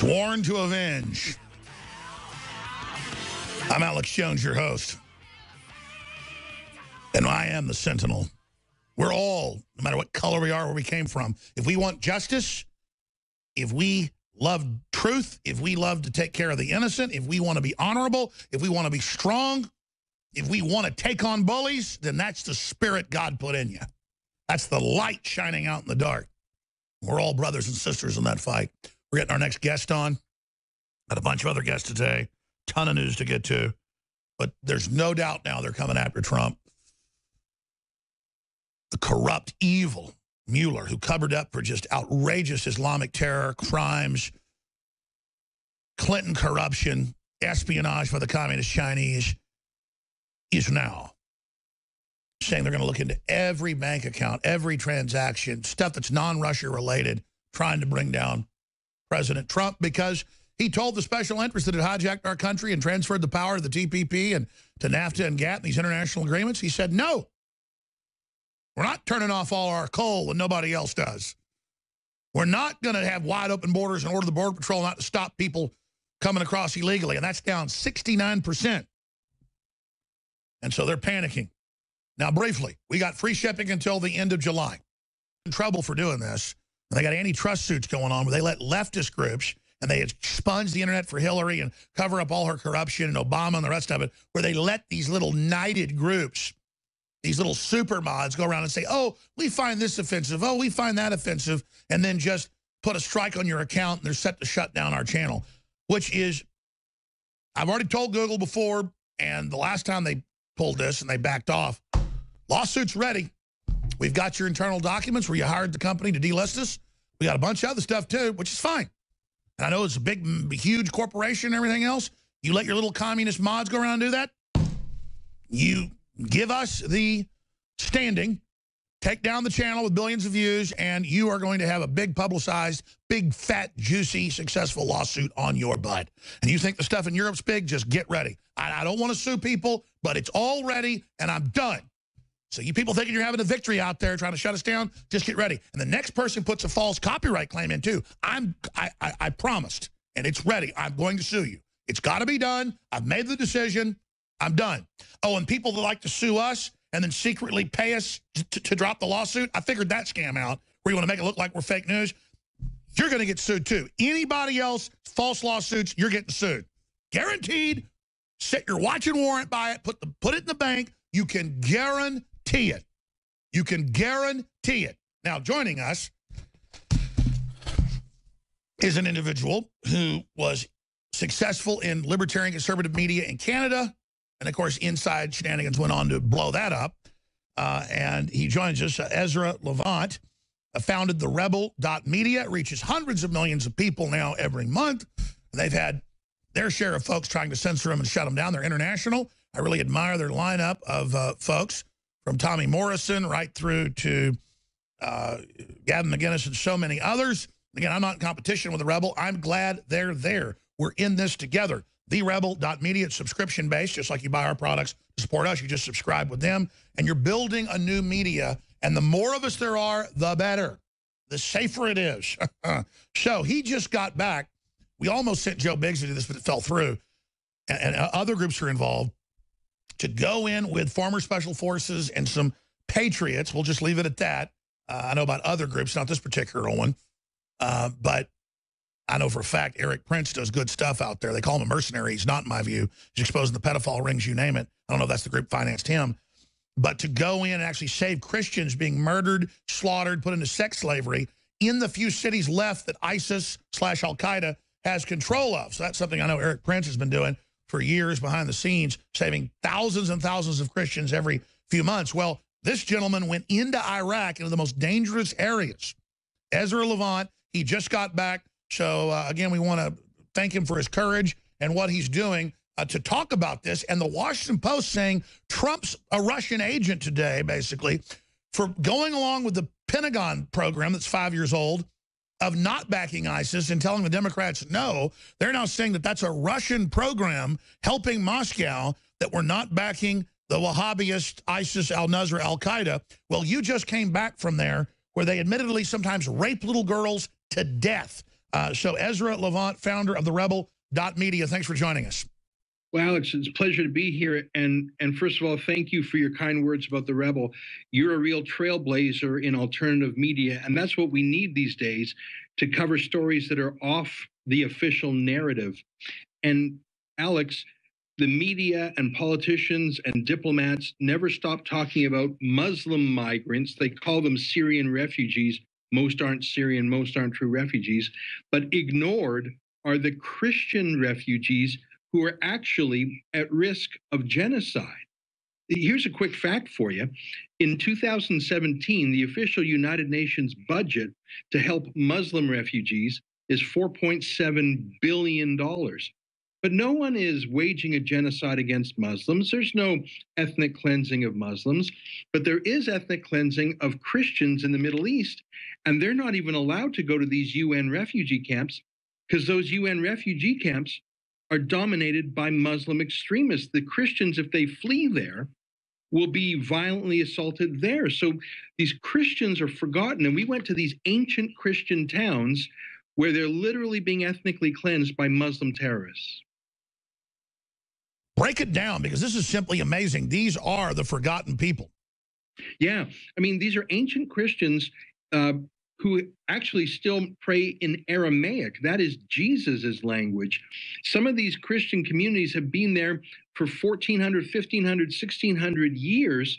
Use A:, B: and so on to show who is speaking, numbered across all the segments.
A: Sworn to avenge. I'm Alex Jones, your host. And I am the Sentinel. We're all, no matter what color we are, where we came from, if we want justice, if we love truth, if we love to take care of the innocent, if we want to be honorable, if we want to be strong, if we want to take on bullies, then that's the spirit God put in you. That's the light shining out in the dark. We're all brothers and sisters in that fight. We're getting our next guest on. Got a bunch of other guests today. Ton of news to get to. But there's no doubt now they're coming after Trump. The corrupt, evil Mueller, who covered up for just outrageous Islamic terror, crimes, Clinton corruption, espionage by the communist Chinese, is now saying they're going to look into every bank account, every transaction, stuff that's non-Russia related, trying to bring down President Trump because he told the special interests that had hijacked our country and transferred the power to the TPP and to NAFTA and GATT and these international agreements. He said, no, we're not turning off all our coal when nobody else does. We're not going to have wide open borders and order the Border Patrol not to stop people coming across illegally. And that's down 69%. And so they're panicking. Now, briefly, we got free shipping until the end of July. In trouble for doing this. And they got antitrust suits going on where they let leftist groups, and they expunge the internet for Hillary and cover up all her corruption and Obama and the rest of it, where they let these little knighted groups, these little super mods go around and say, oh, we find this offensive, oh, we find that offensive, and then just put a strike on your account and they're set to shut down our channel, which is, I've already told Google before, and the last time they pulled this and they backed off, lawsuit's ready. We've got your internal documents where you hired the company to delist us. We got a bunch of other stuff too, which is fine. And I know it's a big, huge corporation and everything else. You let your little communist mods go around and do that. You give us the standing, take down the channel with billions of views, and you are going to have a big publicized, big, fat, juicy, successful lawsuit on your butt. And you think the stuff in Europe's big? Just get ready. I don't want to sue people, but it's all ready, and I'm done. So you people thinking you're having a victory out there trying to shut us down, just get ready. And the next person puts a false copyright claim in too. I promised, and it's ready. I'm going to sue you. It's got to be done. I've made the decision. I'm done. Oh, and people that like to sue us and then secretly pay us to drop the lawsuit, I figured that scam out, where you want to make it look like we're fake news. You're going to get sued too. Anybody else, false lawsuits, you're getting sued. Guaranteed. Set your watch and warrant by it. Put it in the bank. You can guarantee it. You can guarantee it. Now, joining us is an individual who was successful in libertarian conservative media in Canada. And, of course, Inside Shenanigans went on to blow that up. And he joins us, Ezra Levant, founded the Rebel.media. It reaches hundreds of millions of people now every month. They've had their share of folks trying to censor them and shut them down. They're international. I really admire their lineup of folks, from Tommy Morrison right through to Gavin McInnes and so many others. Again, I'm not in competition with the Rebel. I'm glad they're there. We're in this together. TheRebel.media, it's subscription-based, just like you buy our products to support us. You just subscribe with them, and you're building a new media. And the more of us there are, the better. The safer it is. So he just got back. We almost sent Joe Biggs to do this, but it fell through. And other groups are involved to go in with former special forces and some patriots. We'll just leave it at that. I know about other groups, not this particular one. But I know for a fact Eric Prince does good stuff out there. They call him a mercenary. He's not, in my view. He's exposing the pedophile rings, you name it. I don't know if that's the group financed him. But to go in and actually save Christians being murdered, slaughtered, put into sex slavery in the few cities left that ISIS/Al-Qaeda has control of. So that's something I know Eric Prince has been doing for years behind the scenes, saving thousands and thousands of Christians every few months. Well, this gentleman went into Iraq, into the most dangerous areas. Ezra Levant, he just got back. So, again, we want to thank him for his courage and what he's doing to talk about this. And the Washington Post saying Trump's a Russian agent today, basically, for going along with the Pentagon program that's 5 years old of not backing ISIS and telling the Democrats no. They're now saying that that's a Russian program helping Moscow, that we're not backing the Wahhabist ISIS, al-Nusra, al-Qaeda. Well, you just came back from there where they admittedly sometimes rape little girls to death. So Ezra Levant, founder of the Rebel.media, thanks for joining us.
B: Well, Alex, it's a pleasure to be here. And first of all, thank you for your kind words about the Rebel. You're a real trailblazer in alternative media, and that's what we need these days to cover stories that are off the official narrative. And Alex, the media and politicians and diplomats never stop talking about Muslim migrants. They call them Syrian refugees. Most aren't Syrian, most aren't true refugees. But ignored are the Christian refugees who are actually at risk of genocide. Here's a quick fact for you. In 2017, the official United Nations budget to help Muslim refugees is $4.7 billion. But no one is waging a genocide against Muslims. There's no ethnic cleansing of Muslims, but there is ethnic cleansing of Christians in the Middle East, and they're not even allowed to go to these UN refugee camps because those UN refugee camps are dominated by Muslim extremists. The Christians, if they flee there, will be violently assaulted there. So these Christians are forgotten. And we went to these ancient Christian towns where they're literally being ethnically cleansed by Muslim terrorists.
A: Break it down, because this is simply amazing. These are the forgotten people.
B: Yeah, I mean, these are ancient Christians who actually still pray in Aramaic. That is Jesus's language. Some of these Christian communities have been there for 1,400, 1,500, 1,600 years,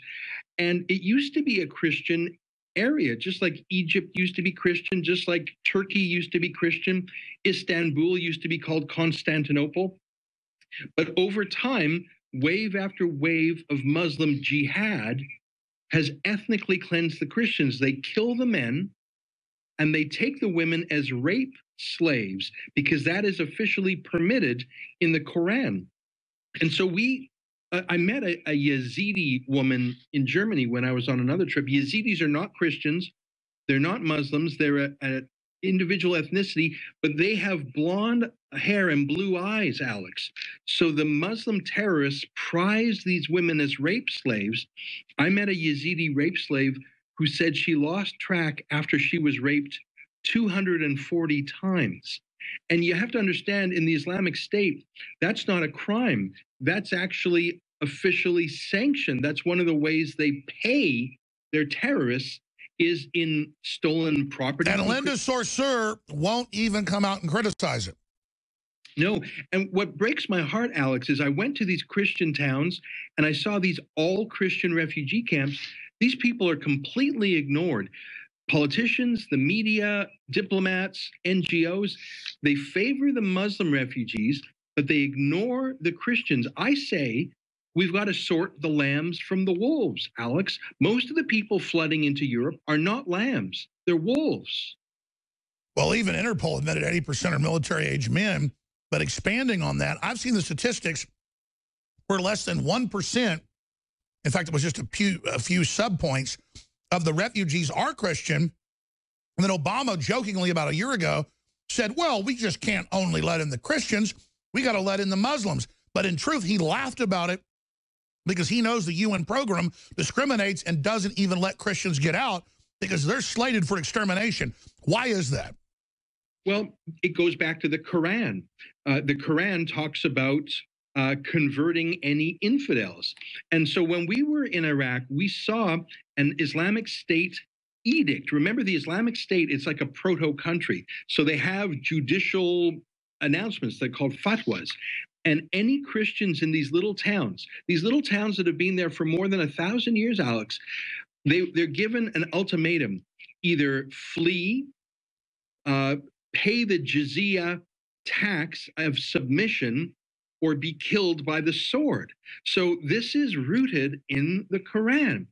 B: and it used to be a Christian area, just like Egypt used to be Christian, just like Turkey used to be Christian. Istanbul used to be called Constantinople. But over time, wave after wave of Muslim jihad has ethnically cleansed the Christians. They kill the men, and they take the women as rape slaves because that is officially permitted in the Quran. And so I met a Yazidi woman in Germany when I was on another trip. Yazidis are not Christians. They're not Muslims. They're an individual ethnicity, but they have blonde hair and blue eyes, Alex. So the Muslim terrorists prize these women as rape slaves. I met a Yazidi rape slave who said she lost track after she was raped 240 times. And you have to understand, in the Islamic State, that's not a crime. That's actually officially sanctioned. That's one of the ways they pay their terrorists is in stolen property.
A: And Linda Sarsour won't even come out and criticize it.
B: No, and what breaks my heart, Alex, is I went to these Christian towns and I saw these all Christian refugee camps. These people are completely ignored. Politicians, the media, diplomats, NGOs, they favor the Muslim refugees, but they ignore the Christians. I say we've got to sort the lambs from the wolves, Alex. Most of the people flooding into Europe are not lambs. They're wolves.
A: Well, even Interpol admitted 80% are military-age men. But expanding on that, I've seen the statistics where less than 1%, in fact, it was just a few sub-points, of the refugees are Christian. And then Obama, jokingly about a year ago, said, well, we just can't only let in the Christians. We got to let in the Muslims. But in truth, he laughed about it because he knows the UN program discriminates and doesn't even let Christians get out because they're slated for extermination. Why is that?
B: Well, it goes back to the Quran. The Quran talks about converting any infidels. And so when we were in Iraq, we saw an Islamic State edict. Remember, the Islamic State, it's like a proto-country. So they have judicial announcements that are called fatwas. And any Christians in these little towns that have been there for more than 1,000 years, Alex, they're given an ultimatum: either flee, pay the jizya tax of submission, or be killed by the sword. So this is rooted in the Quran.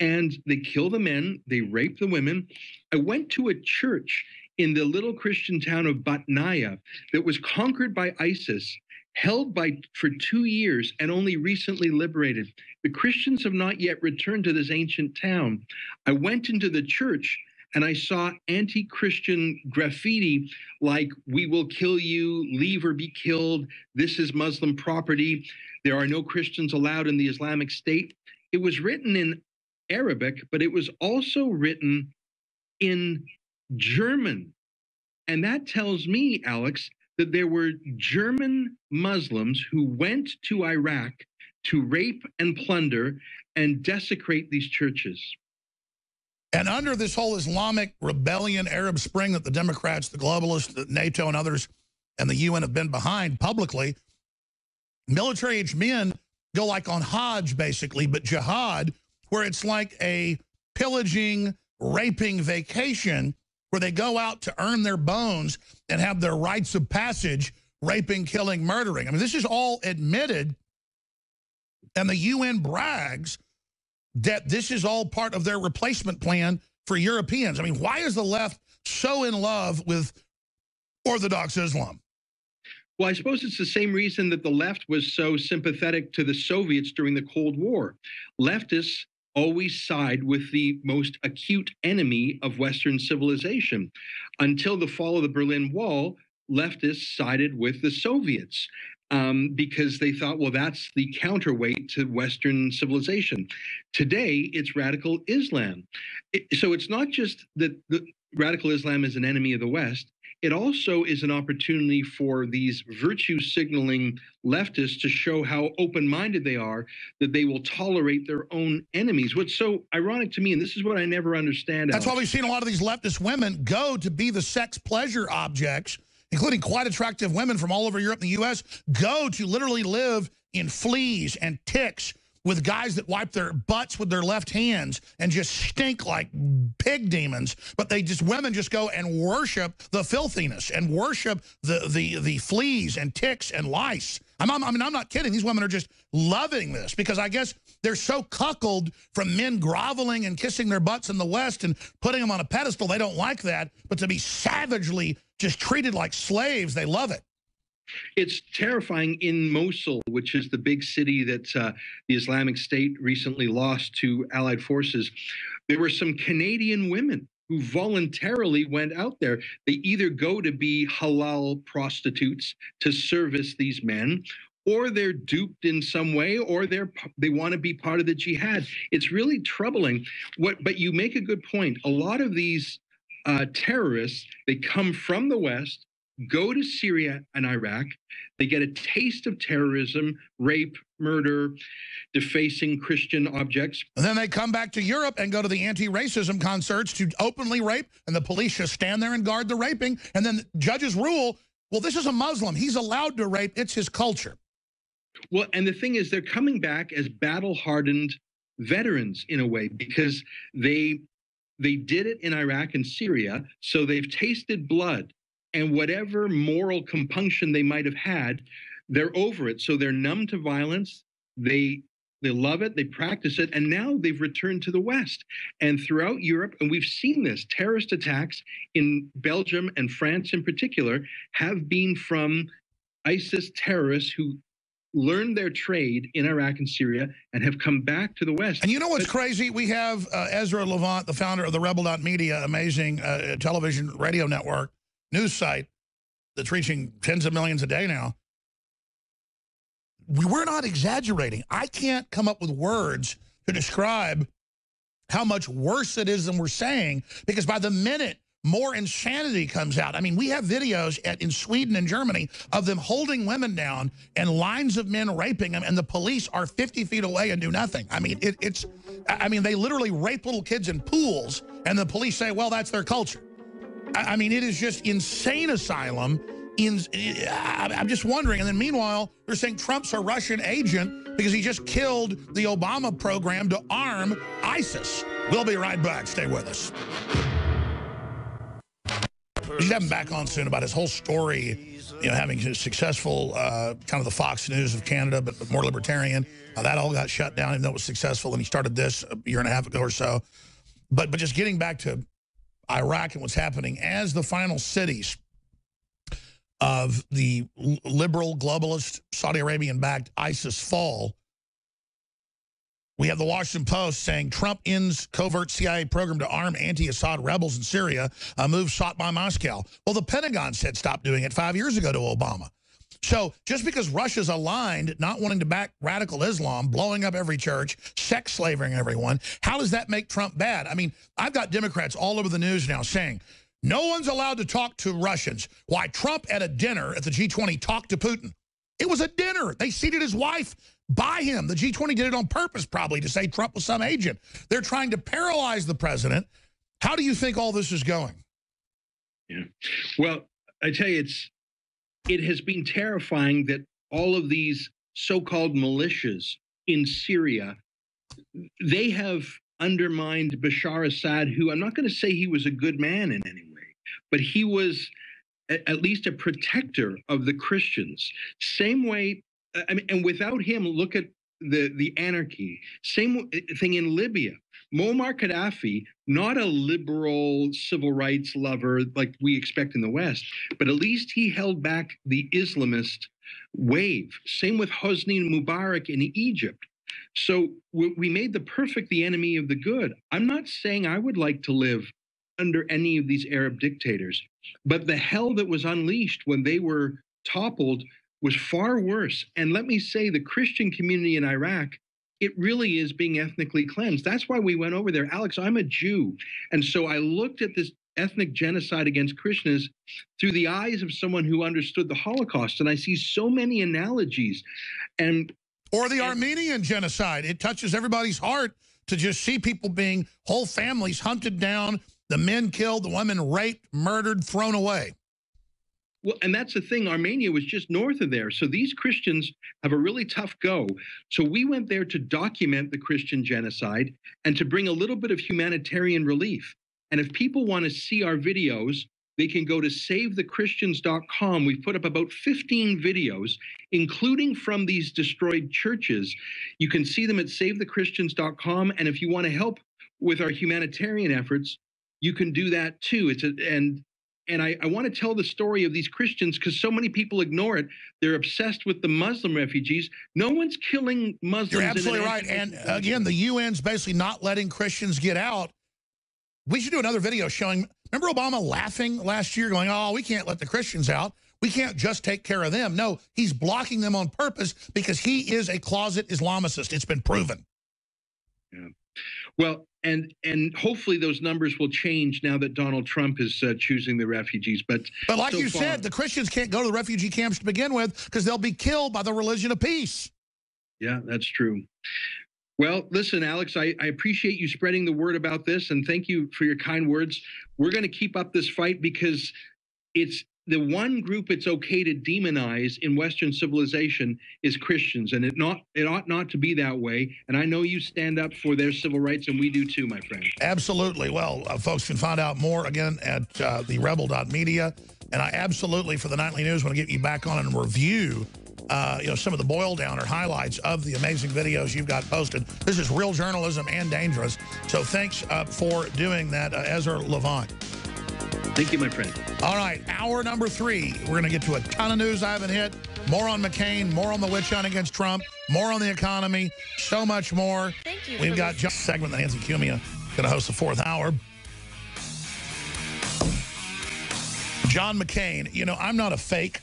B: And they kill the men, they rape the women. I went to a church in the little Christian town of Batnaya that was conquered by ISIS, held for 2 years, and only recently liberated. The Christians have not yet returned to this ancient town. I went into the church and I saw anti-Christian graffiti like, "We will kill you, leave or be killed, this is Muslim property, there are no Christians allowed in the Islamic State." It was written in Arabic, but it was also written in German. And that tells me, Alex, that there were German Muslims who went to Iraq to rape and plunder and desecrate these churches.
A: And under this whole Islamic rebellion, Arab Spring that the Democrats, the globalists, the NATO and others and the UN have been behind publicly, military-aged men go like on Hajj, basically, but jihad, where it's like a pillaging, raping vacation where they go out to earn their bones and have their rites of passage, raping, killing, murdering. I mean, this is all admitted, and the UN brags that this is all part of their replacement plan for Europeans. I mean, why is the left so in love with Orthodox Islam?
B: Well, I suppose it's the same reason that the left was so sympathetic to the Soviets during the Cold War. Leftists always side with the most acute enemy of Western civilization. Until the fall of the Berlin Wall, leftists sided with the Soviets because they thought, well, that's the counterweight to Western civilization. Today, it's radical Islam. So it's not just that the radical Islam is an enemy of the West. It also is an opportunity for these virtue signaling leftists to show how open-minded they are, that they will tolerate their own enemies. What's so ironic to me, and this is what I never understand.
A: That's why we've seen a lot of these leftist women go to be the sex pleasure objects, including quite attractive women from all over Europe and the U.S., go to literally live in fleas and ticks with guys that wipe their butts with their left hands and just stink like pig demons. But women just go and worship the filthiness and worship the fleas and ticks and lice. I mean, I'm not kidding. These women are just loving this because I guess they're so cuckolded from men groveling and kissing their butts in the West and putting them on a pedestal. They don't like that. But to be savagely just treated like slaves, they love it.
B: It's terrifying in Mosul, which is the big city that the Islamic State recently lost to Allied forces. There were some Canadian women who voluntarily went out there. They either go to be halal prostitutes to service these men, or they're duped in some way, or they want to be part of the jihad. It's really troubling. But you make a good point. A lot of these terrorists, they come from the West, go to Syria and Iraq, they get a taste of terrorism, rape, murder, defacing Christian objects.
A: And then they come back to Europe and go to the anti-racism concerts to openly rape, and the police just stand there and guard the raping, and then judges rule, well, this is a Muslim. He's allowed to rape. It's his culture.
B: Well, and the thing is, they're coming back as battle-hardened veterans in a way because they did it in Iraq and Syria, so they've tasted blood. And whatever moral compunction they might have had, they're over it. So they're numb to violence. They love it. They practice it. And now they've returned to the West. And throughout Europe, and we've seen this, terrorist attacks in Belgium and France in particular have been from ISIS terrorists who learned their trade in Iraq and Syria and have come back to the West.
A: And you know what's crazy? We have Ezra Levant, the founder of the Rebel.media, amazing television radio network, news site that's reaching tens of millions a day now. We're not exaggerating. I can't come up with words to describe how much worse it is than we're saying, because by the minute more insanity comes out. I mean, we have videos in Sweden and Germany of them holding women down and lines of men raping them, and the police are 50 feet away and do nothing. I mean, I mean, they literally rape little kids in pools, and the police say, well, that's their culture. I mean, it is just insane asylum. I'm just wondering. And then meanwhile, they're saying Trump's a Russian agent because he just killed the Obama program to arm ISIS. We'll be right back. Stay with us. We should have him back on soon about his whole story, you know, having a successful kind of the Fox News of Canada, but more libertarian. That all got shut down even though it was successful, and he started this a year and a half ago or so. But just getting back to Iraq and what's happening as the final cities of the liberal, globalist, Saudi Arabian-backed ISIS fall, we have the Washington Post saying Trump ends covert CIA program to arm anti-Assad rebels in Syria, a move sought by Moscow. Well, the Pentagon said stop doing it 5 years ago to Obama. So just because Russia's aligned, not wanting to back radical Islam, blowing up every church, sex slaving everyone, how does that make Trump bad? I mean, I've got Democrats all over the news now saying No one's allowed to talk to Russians. Why Trump at a dinner at the G20 talked to Putin. It was a dinner. They seated his wife by him. The G20 did it on purpose, probably, to say Trump was some agent. They're trying to paralyze the president. How do you think all this is going?
B: Yeah. Well, I tell you, it has been terrifying that all of these so-called militias in Syria, they have undermined Bashar Assad, who I'm not going to say he was a good man in any way, but he was at least a protector of the Christians. Same way, I mean, and without him, look at the anarchy. Same thing in Libya. Muammar Gaddafi, not a liberal civil rights lover like we expect in the West, but at least he held back the Islamist wave. Same with Hosni Mubarak in Egypt. So we made the perfect the enemy of the good. I'm not saying I would like to live under any of these Arab dictators, but the hell that was unleashed when they were toppled was far worse. And let me say, the Christian community in Iraq, it really is being ethnically cleansed. That's why we went over there. Alex, I'm a Jew. And so I looked at this ethnic genocide against Christians through the eyes of someone who understood the Holocaust. And I see so many analogies.
A: Or the Armenian genocide. It touches everybody's heart to just see people being, whole families hunted down, the men killed, the women raped, murdered, thrown away.
B: Well, and that's the thing. Armenia was just north of there. So these Christians have a really tough go. So we went there to document the Christian genocide and to bring a little bit of humanitarian relief. And if people want to see our videos, they can go to SaveTheChristians.com. We've put up about 15 videos, including from these destroyed churches. You can see them at SaveTheChristians.com. And if you want to help with our humanitarian efforts, you can do that too. And I want to tell the story of these Christians because so many people ignore it. They're obsessed with the Muslim refugees. No one's killing Muslims.
A: You're absolutely right. And again, the UN's basically not letting Christians get out. We should do another video showing, remember Obama laughing last year going, oh, we can't let the Christians out. We can't just take care of them. No, he's blocking them on purpose because he is a closet Islamicist. It's been proven.
B: Yeah. Well, and hopefully those numbers will change now that Donald Trump is choosing the refugees. But
A: like so you said, the Christians can't go to the refugee camps to begin with because they'll be killed by the religion of peace.
B: Yeah, that's true. Well, listen, Alex, I appreciate you spreading the word about this, and thank you for your kind words. We're going to keep up this fight because it's the one group it's okay to demonize in Western civilization is Christians, and it ought not to be that way. And I know you stand up for their civil rights, and we do too, my friend.
A: Absolutely. Well, folks can find out more, again, at therebel.media. And I absolutely, for the Nightly News, want to get you back on and review some of the boil down or highlights of the amazing videos you've got posted. This is real journalism and dangerous. So thanks for doing that, Ezra Levant.
B: Thank you, my friend.
A: All right, hour number 3. We're going to get to a ton of news I haven't hit. More on McCain, more on the witch hunt against Trump, more on the economy, so much more.
C: Thank you.
A: We've got John's segment that Nancy Cumia going to host the 4th hour. John McCain, I'm not a fake.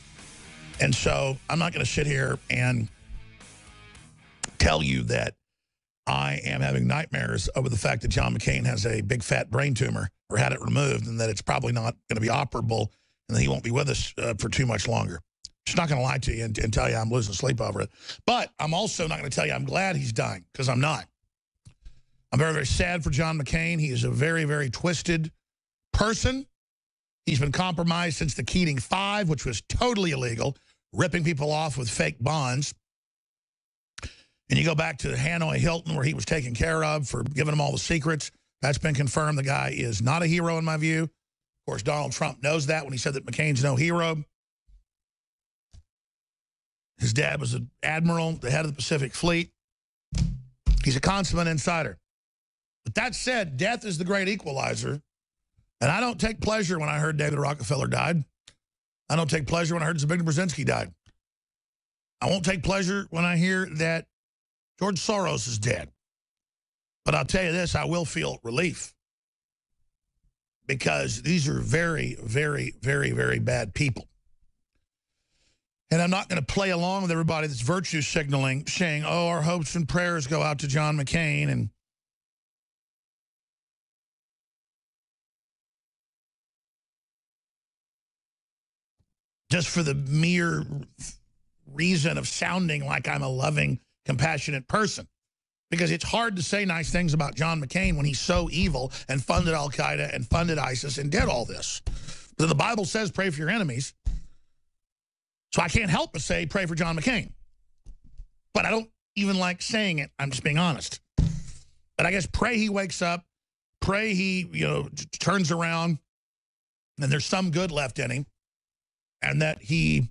A: And so I'm not going to sit here and tell you that I am having nightmares over the fact that John McCain has a big fat brain tumor or had it removed and that it's probably not going to be operable and that he won't be with us for too much longer. Just not going to lie to you and tell you I'm losing sleep over it. But I'm also not going to tell you I'm glad he's dying because I'm not. I'm very, very sad for John McCain. He is a very, very twisted person. He's been compromised since the Keating 5, which was totally illegal, ripping people off with fake bonds. And you go back to Hanoi Hilton, where he was taken care of for giving him all the secrets. That's been confirmed. The guy is not a hero in my view. Of course, Donald Trump knows that when he said that McCain's no hero. His dad was an admiral, the head of the Pacific Fleet. He's a consummate insider. But that said, death is the great equalizer. And I don't take pleasure when I heard David Rockefeller died. I don't take pleasure when I heard Zbigniew Brzezinski died. I won't take pleasure when I hear that George Soros is dead. But I'll tell you this, I will feel relief. Because these are very, very, very, very bad people. And I'm not going to play along with everybody that's virtue signaling, saying, oh, our hopes and prayers go out to John McCain and just for the mere reason of sounding like I'm a loving, compassionate person. Because it's hard to say nice things about John McCain when he's so evil and funded Al-Qaeda and funded ISIS and did all this. But the Bible says pray for your enemies. So I can't help but say pray for John McCain. But I don't even like saying it. I'm just being honest. But I guess pray he wakes up. Pray he, turns around and there's some good left in him. And that he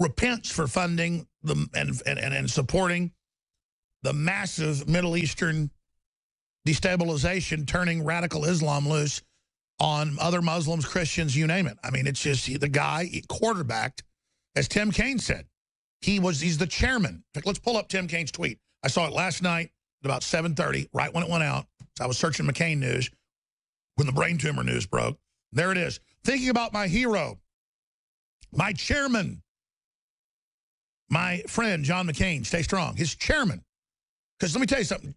A: repents for funding and supporting the massive Middle Eastern destabilization, turning radical Islam loose on other Muslims, Christians, you name it. I mean, it's just the guy quarterbacked, as Tim Kaine said. He's the chairman. In fact, let's pull up Tim Kaine's tweet. I saw it last night at about 7:30, right when it went out. So I was searching McCain news when the brain tumor news broke. There it is. Thinking about my hero, my chairman, my friend, John McCain, stay strong, his chairman. Because let me tell you something.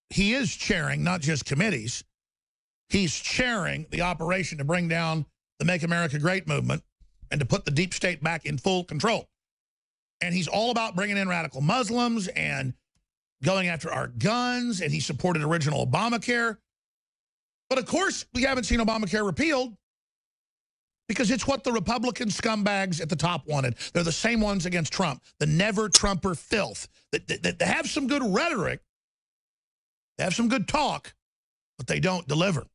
A: He is chairing not just committees. He's chairing the operation to bring down the Make America Great movement and to put the deep state back in full control. And he's all about bringing in radical Muslims and going after our guns. And he supported original Obamacare. But, of course, we haven't seen Obamacare repealed because it's what the Republican scumbags at the top wanted. They're the same ones against Trump, the never-Trumper filth. They have some good rhetoric. They have some good talk, but they don't deliver.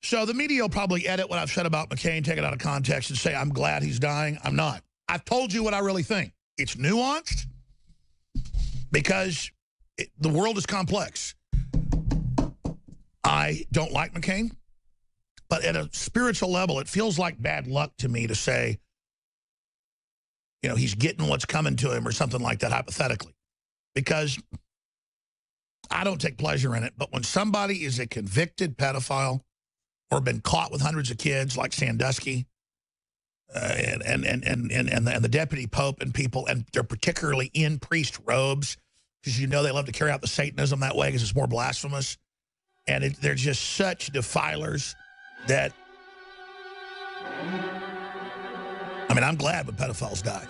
A: So the media will probably edit what I've said about McCain, take it out of context, and say, I'm glad he's dying. I'm not. I've told you what I really think. It's nuanced because the world is complex. I don't like McCain, but at a spiritual level, it feels like bad luck to me to say, he's getting what's coming to him or something like that, hypothetically, because I don't take pleasure in it. But when somebody is a convicted pedophile or been caught with hundreds of kids like Sandusky and the deputy pope and people, and they're particularly in priest robes because they love to carry out the Satanism that way because it's more blasphemous. And they're just such defilers that, I'm glad when pedophiles die.